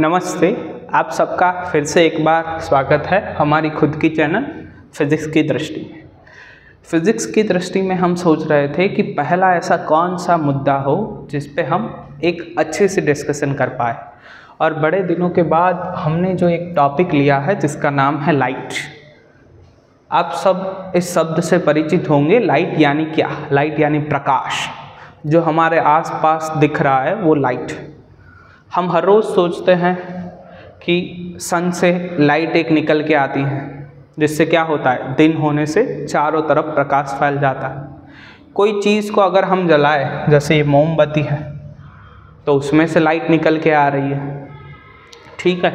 नमस्ते। आप सबका फिर से एक बार स्वागत है हमारी खुद की चैनल फिज़िक्स की दृष्टि में। फिज़िक्स की दृष्टि में हम सोच रहे थे कि पहला ऐसा कौन सा मुद्दा हो जिस पे हम एक अच्छे से डिस्कशन कर पाए, और बड़े दिनों के बाद हमने जो एक टॉपिक लिया है जिसका नाम है लाइट। आप सब इस शब्द से परिचित होंगे। लाइट यानी क्या? लाइट यानी प्रकाश। जो हमारे आसपास दिख रहा है वो लाइट। हम हर रोज़ सोचते हैं कि सन से लाइट एक निकल के आती है, जिससे क्या होता है, दिन होने से चारों तरफ प्रकाश फैल जाता है। कोई चीज़ को अगर हम जलाएं, जैसे ये मोमबत्ती है, तो उसमें से लाइट निकल के आ रही है। ठीक है।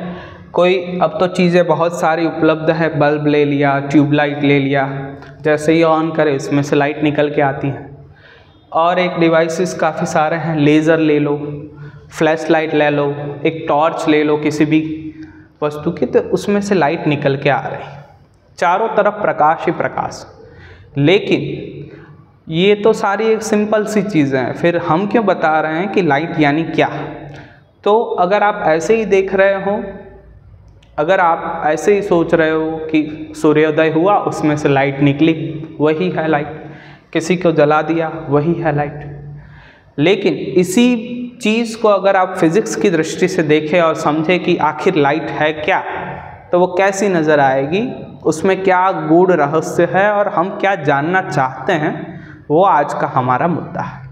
अब तो चीज़ें बहुत सारी उपलब्ध है। बल्ब ले लिया, ट्यूबलाइट ले लिया, जैसे ही ऑन करें उसमें से लाइट निकल के आती है। और एक डिवाइसेस काफ़ी सारे हैं। लेज़र ले लो, फ्लैश लाइट ले लो, एक टॉर्च ले लो किसी भी वस्तु की, तो उसमें से लाइट निकल के आ रही। चारों तरफ प्रकाश ही प्रकाश। लेकिन ये तो सारी एक सिंपल सी चीज़ें हैं, फिर हम क्यों बता रहे हैं कि लाइट यानी क्या? तो अगर आप ऐसे ही देख रहे हो, अगर आप ऐसे ही सोच रहे हो कि सूर्योदय हुआ, उसमें से लाइट निकली, वही है लाइट। किसी को जला दिया, वही है लाइट। लेकिन इसी चीज़ को अगर आप फिज़िक्स की दृष्टि से देखें और समझें कि आखिर लाइट है क्या, तो वो कैसी नज़र आएगी, उसमें क्या गूढ़ रहस्य है और हम क्या जानना चाहते हैं, वो आज का हमारा मुद्दा है।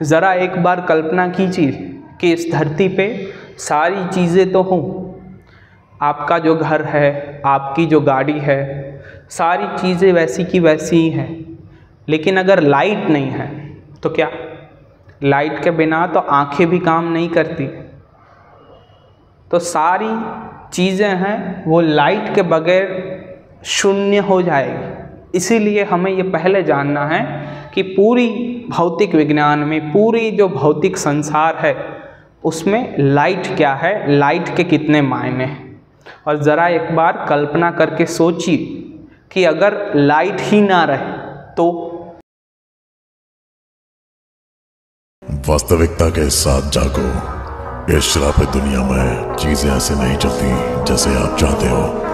ज़रा एक बार कल्पना कीजिए कि इस धरती पे सारी चीज़ें तो हों। आपका जो घर है, आपकी जो गाड़ी है, सारी चीज़ें वैसी की वैसी ही हैं। लेकिन अगर लाइट नहीं है तो क्या? लाइट के बिना तो आंखें भी काम नहीं करती। तो सारी चीज़ें हैं वो लाइट के बगैर शून्य हो जाएगी। इसीलिए हमें ये पहले जानना है कि पूरी भौतिक विज्ञान में, पूरी जो भौतिक संसार है, उसमें लाइट क्या है, लाइट के कितने मायने हैं। और ज़रा एक बार कल्पना करके सोचिए कि अगर लाइट ही ना रहे तो। वास्तविकता के साथ जागो। इस श्रापित दुनिया में चीजें ऐसे नहीं चलती जैसे आप चाहते हो।